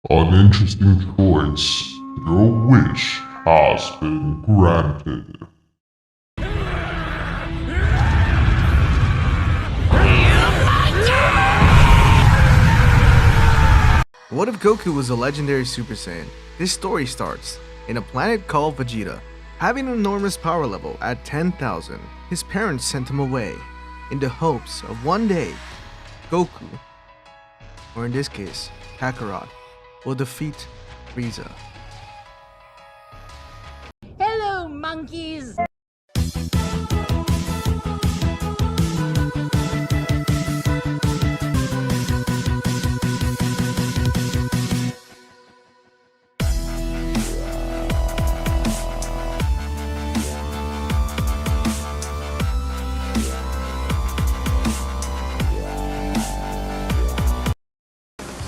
An interesting choice. Your wish has been granted. What if Goku was a legendary Super Saiyan? This story starts in a planet called Vegeta. Having an enormous power level at 10,000, his parents sent him away in the hopes of one day Goku, or in this case, Kakarot, will defeat Frieza. Hello, monkeys!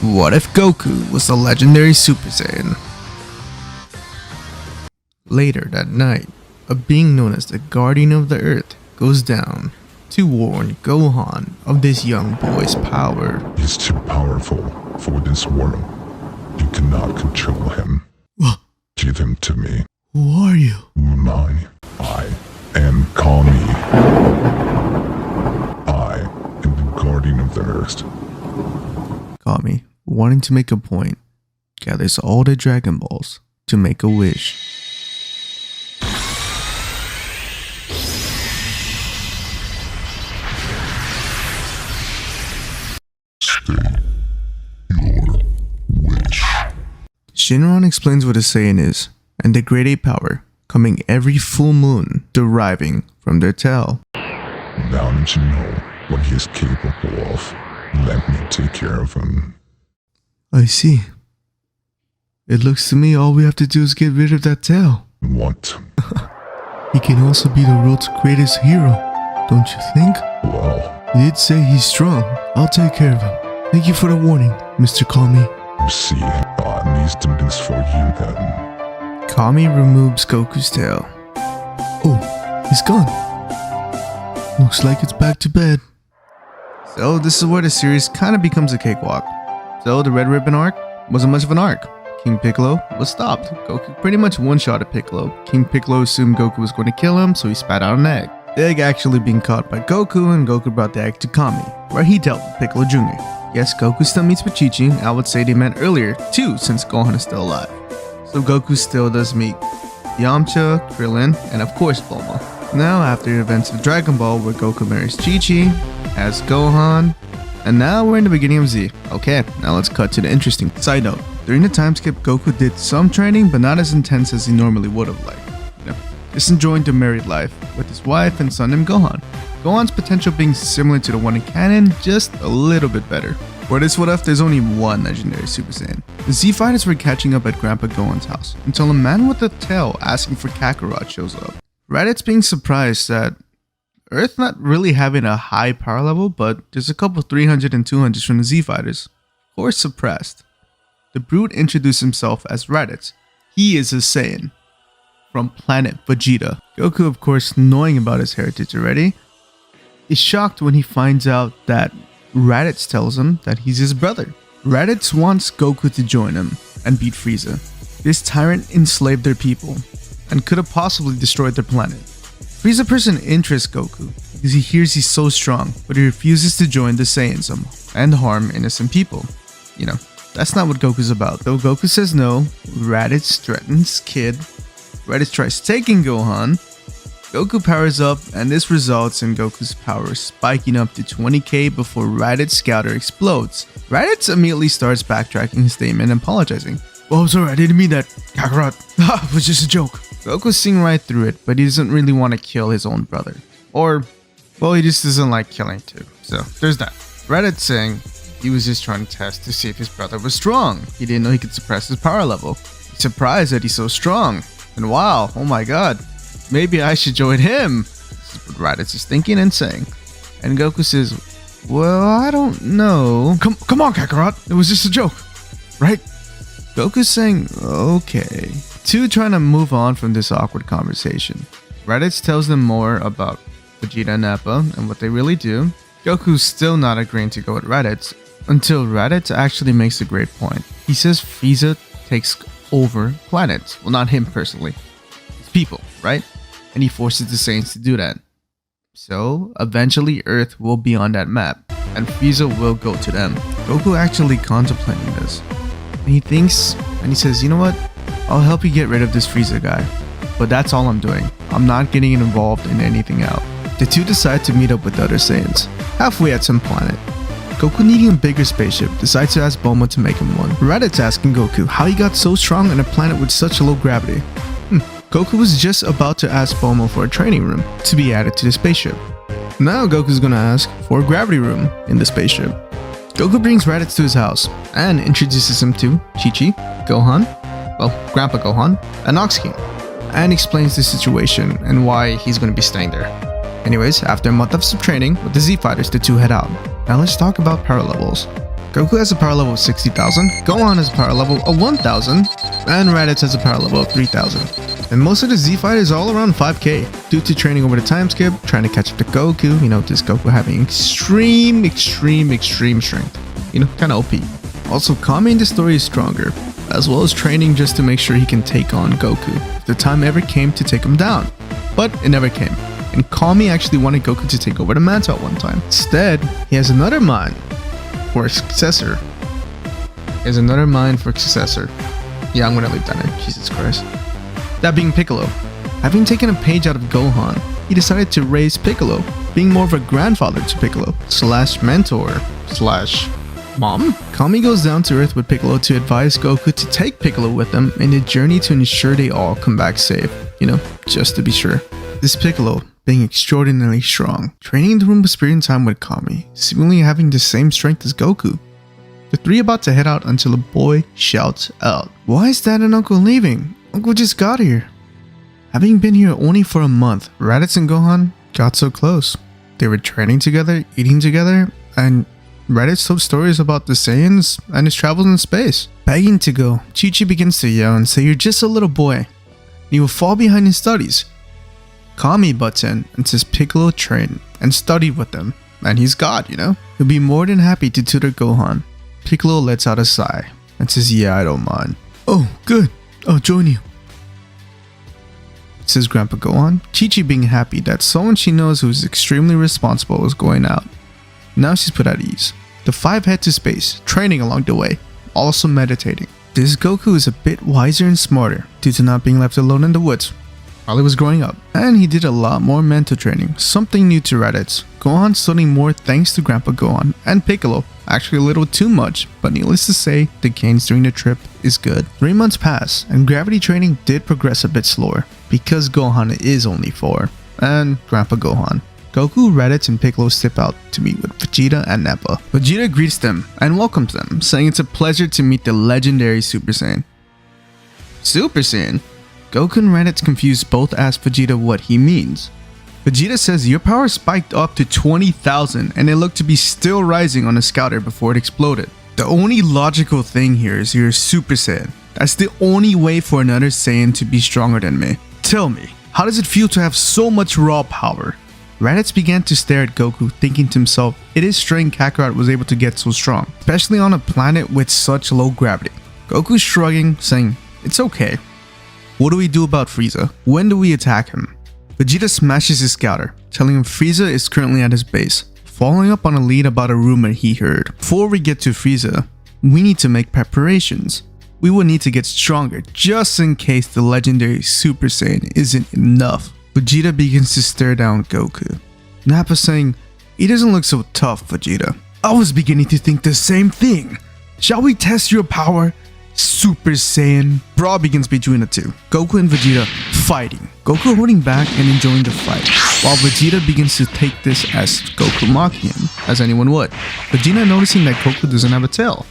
What if Goku was a legendary Super Saiyan? Later that night, a being known as the Guardian of the Earth goes down to warn Gohan of this young boy's power. He's too powerful for this world. You cannot control him. Give him to me. Who are you? Who am I am Kami. I am the Guardian of the Earth. Kami, wanting to make a point, gathers all the Dragon Balls to make a wish. State your wish. Shinron explains what a Saiyan is, and the Great Ape power coming every full moon deriving from their tail. Now that you know what he is capable of, let me take care of him. I see. It looks to me all we have to do is get rid of that tail. What? He can also be the world's greatest hero, don't you think? Well, You did say he's strong. I'll take care of him. Thank you for the warning, Mr. Kami. you see, I need to do this for you then. Kami removes Goku's tail. Oh, he's gone. Looks like it's back to bed. So this is where the series kind of becomes a cakewalk. So the Red Ribbon arc wasn't much of an arc. King Piccolo was stopped. Goku pretty much one-shotted Piccolo. King Piccolo assumed Goku was going to kill him, so he spat out an egg. The egg actually being caught by Goku, and Goku brought the egg to Kami, where he dealt with Piccolo Jr. Yes, Goku still meets with Chi-Chi. I would say they met earlier too, since Gohan is still alive. So Goku still does meet Yamcha, Krillin, and of course Bulma. Now after the events of Dragon Ball, where Goku marries Chi-Chi, has Gohan, and now we're in the beginning of Z. Okay, now let's cut to the interesting side note. During the time skip, Goku did some training, but not as intense as he normally would have liked. Just enjoying the married life with his wife and son named Gohan. Gohan's potential being similar to the one in canon, just a little bit better. For this what if there's only one legendary Super Saiyan. The Z fighters were catching up at Grandpa Gohan's house until a man with a tail asking for Kakarot shows up. Raditz being surprised that Earth not really having a high power level, but there's a couple 300 and 200s from the Z fighters. Of course suppressed. The Brute introduced himself as Raditz. He is a Saiyan from planet Vegeta. Goku, of course, knowing about his heritage already, is shocked when he finds out that Raditz tells him that he's his brother. Raditz wants Goku to join him and beat Frieza. This tyrant enslaved their people and could have possibly destroyed their planet. Frieza person interests Goku because he hears he's so strong, but he refuses to join the Saiyans and harm innocent people. You know, that's not what Goku's about. Though Goku says no, Raditz threatens Kid. Raditz tries taking Gohan. Goku powers up, and this results in Goku's power spiking up to 20k before Raditz Scouter explodes. Raditz immediately starts backtracking his statement and apologizing. "Oh, I'm sorry, I didn't mean that. Kakarot, it was just a joke." Goku's seeing right through it, but he doesn't really want to kill his own brother. Or, well, he just doesn't like killing too. So, there's that. Raditz saying he was just trying to test to see if his brother was strong. He didn't know he could suppress his power level. He's surprised that he's so strong. And wow, oh my god, maybe I should join him. This is what Raditz is thinking and saying. And Goku says, well, I don't know. Come on, Kakarot, it was just a joke, right? Goku's saying, okay. Two trying to move on from this awkward conversation. Raditz tells them more about Vegeta and Nappa and what they really do. Goku's still not agreeing to go with Raditz, Until Raditz actually makes a great point. He says Frieza takes over planets. Well, not him personally. It's people, right? And he forces the Saiyans to do that. So, eventually Earth will be on that map, and Frieza will go to them. Goku actually contemplating this. And he thinks, and he says, you know what? I'll help you get rid of this Frieza guy. But that's all I'm doing. I'm not getting involved in anything else. The two decide to meet up with the other Saiyans, halfway at some planet. Goku, needing a bigger spaceship, decides to ask Bulma to make him one. Raditz asking Goku how he got so strong on a planet with such low gravity. Goku was just about to ask Bulma for a training room to be added to the spaceship. Now Goku's gonna ask for a gravity room in the spaceship. Goku brings Raditz to his house and introduces him to Chi-Chi, Gohan, well, Grandpa Gohan, and Ox King, and explains the situation and why he's gonna be staying there. Anyways, after a month of some training with the Z Fighters, the two head out. Now let's talk about power levels. Goku has a power level of 60,000, Gohan has a power level of 1,000, and Raditz has a power level of 3,000. And most of the Z Fighters are all around 5k, due to training over the time skip, trying to catch up to Goku, this Goku having extreme strength, kinda OP. Also, Kami in the story is stronger, as well as training just to make sure he can take on Goku, if the time ever came to take him down. But it never came. And Kami actually wanted Goku to take over the mantle at one time. Instead, he has another mind for a successor. Yeah, I'm gonna leave that in. Jesus Christ. That being Piccolo. Having taken a page out of Gohan, he decided to raise Piccolo, being more of a grandfather to Piccolo, / mentor, / mom. Kami goes down to Earth with Piccolo to advise Goku to take Piccolo with them in the journey to ensure they all come back safe. Just to be sure. This Piccolo, being extraordinarily strong, training in the room of spending time with Kami, seemingly having the same strength as Goku. The three about to head out until a boy shouts out, "Why is Dad and Uncle leaving? Uncle just got here." Having been here only for a month, Raditz and Gohan got so close. They were training together, eating together, and Raditz told stories about the Saiyans and his travels in space. Begging to go, Chi-Chi begins to yell and say, "You're just a little boy, and you will fall behind in studies." Kami butts in and says Piccolo trained and studied with them, and he's God, He'll be more than happy to tutor Gohan. Piccolo lets out a sigh and says, "Yeah, I don't mind." "Oh, good. I'll join you," says Grandpa Gohan. Chi-Chi being happy that someone she knows who is extremely responsible is going out. Now she's put at ease. The five head to space, training along the way, also meditating. This Goku is a bit wiser and smarter due to not being left alone in the woods while he was growing up. And he did a lot more mental training, something new to Raditz. Gohan studying more thanks to Grandpa Gohan and Piccolo. Actually a little too much, but needless to say, the gains during the trip is good. 3 months pass, and gravity training did progress a bit slower, because Gohan is only 4, and Grandpa Gohan. Goku, Raditz, and Piccolo step out to meet with Vegeta and Nappa. Vegeta greets them and welcomes them, saying it's a pleasure to meet the legendary Super Saiyan. Super Saiyan? Goku and Raditz confused, both ask Vegeta what he means. Vegeta says your power spiked up to 20,000 and it looked to be still rising on a scouter before it exploded. The only logical thing here is you're a Super Saiyan. That's the only way for another Saiyan to be stronger than me. Tell me, how does it feel to have so much raw power? Raditz began to stare at Goku, thinking to himself, it is strange Kakarot was able to get so strong, especially on a planet with such low gravity. Goku shrugging, saying, it's okay. What do we do about Frieza? When do we attack him? Vegeta smashes his scouter, telling him Frieza is currently at his base, following up on a lead about a rumor he heard. Before we get to Frieza, we need to make preparations. We will need to get stronger just in case the legendary Super Saiyan isn't enough. Vegeta begins to stare down Goku. Nappa saying, he doesn't look so tough, Vegeta. I was beginning to think the same thing. Shall we test your power? Super Saiyan. Brawl begins between the two. Goku and Vegeta fighting. Goku holding back and enjoying the fight, while Vegeta begins to take this as Goku mocking him, as anyone would. Vegeta noticing that Goku doesn't have a tail,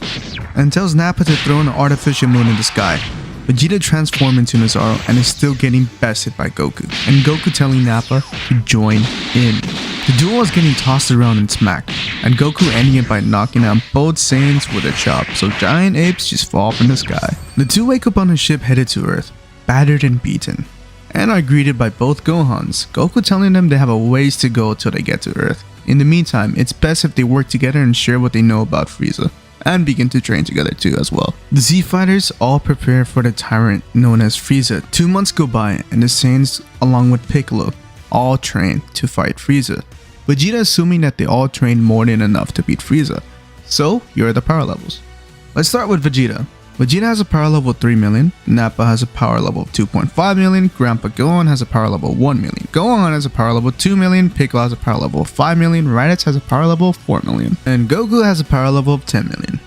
and tells Nappa to throw an artificial moon in the sky. Vegeta transforms into Naruto and is still getting bested by Goku, and Goku telling Nappa to join in. The duo is getting tossed around and smacked, and Goku ending it by knocking out both Saiyans with a chop, so giant apes just fall from the sky. The two wake up on a ship headed to Earth, battered and beaten, and are greeted by both Gohans, Goku telling them they have a ways to go till they get to Earth. In the meantime, it's best if they work together and share what they know about Frieza, and begin to train together too as well. The Z Fighters all prepare for the tyrant known as Frieza. 2 months go by and the Saiyans along with Piccolo all train to fight Frieza. Vegeta assuming that they all trained more than enough to beat Frieza. So here are the power levels. Let's start with Vegeta. Vegeta has a power level of 3 million, Nappa has a power level of 2.5 million, Grandpa Gohan has a power level of 1 million, Gohan has a power level of 2 million, Piccolo has a power level of 5 million, Raditz has a power level of 4 million, and Goku has a power level of 10 million.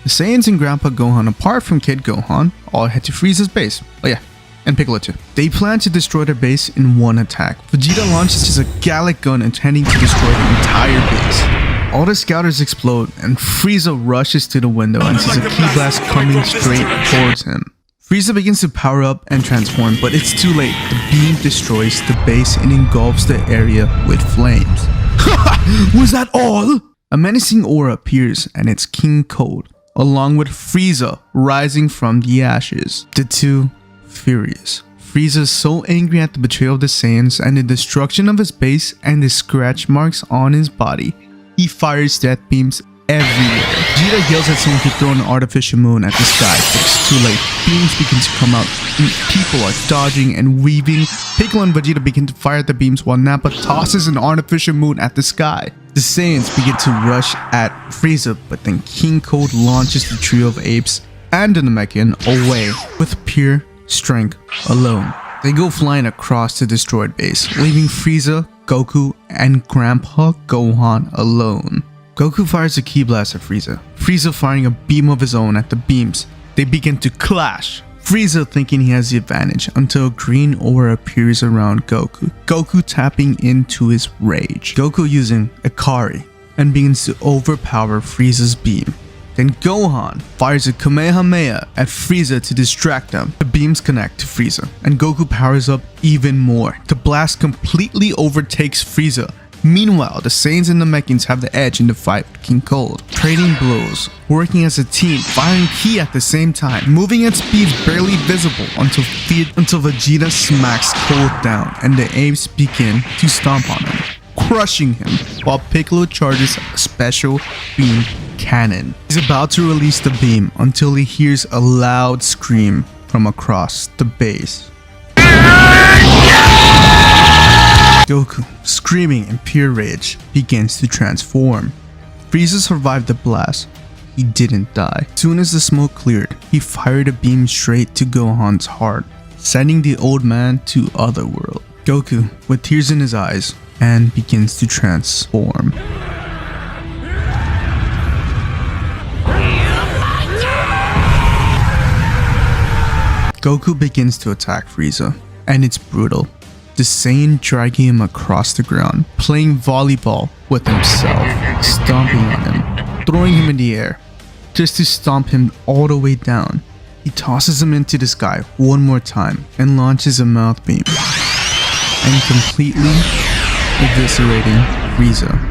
The Saiyans and Grandpa Gohan, apart from Kid Gohan, all head to Frieza's base. Oh yeah, and Piccolo too. They plan to destroy their base in one attack. Vegeta launches his Gallic gun intending to destroy the entire base. All the scouters explode and Frieza rushes to the window and sees a ki blast coming straight towards him. Frieza begins to power up and transform, but it's too late. The beam destroys the base and engulfs the area with flames. Was that all? A menacing aura appears and it's King Cold, along with Frieza rising from the ashes. The two furious. Frieza is so angry at the betrayal of the Saiyans and the destruction of his base and the scratch marks on his body. He fires death beams everywhere. Vegeta yells at someone to throw an artificial moon at the sky, but it's too late. Beams begin to come out. People are dodging and weaving. Piccolo and Vegeta begin to fire at the beams while Nappa tosses an artificial moon at the sky. The Saiyans begin to rush at Frieza, but then King Cold launches the trio of apes and the Namekian away with pure strength alone. They go flying across the destroyed base, leaving Frieza, Goku, and Grandpa Gohan alone. Goku fires a ki blast at Frieza, Frieza firing a beam of his own at the beams. They begin to clash, Frieza thinking he has the advantage until a green aura appears around Goku. Goku tapping into his rage. Goku using Ikari and begins to overpower Frieza's beam. Then Gohan fires a Kamehameha at Frieza to distract them. The beams connect to Frieza, and Goku powers up even more. The blast completely overtakes Frieza. Meanwhile, the Saiyans and the Namekians have the edge in the fight with King Cold. Trading blows, working as a team, firing ki at the same time, moving at speeds barely visible until Vegeta smacks Cold down and the apes begin to stomp on him, crushing him while Piccolo charges a special beam cannon. He's about to release the beam until he hears a loud scream from across the base. Goku, screaming in pure rage, begins to transform. Frieza survived the blast. He didn't die. As soon as the smoke cleared, he fired a beam straight to Gohan's heart, sending the old man to Otherworld. Goku, with tears in his eyes, and begins to transform. Goku begins to attack Frieza, and it's brutal. The Saiyan dragging him across the ground, playing volleyball with himself, stomping on him, throwing him in the air, just to stomp him all the way down. He tosses him into the sky one more time and launches a mouth beam, and completely eviscerating Frieza.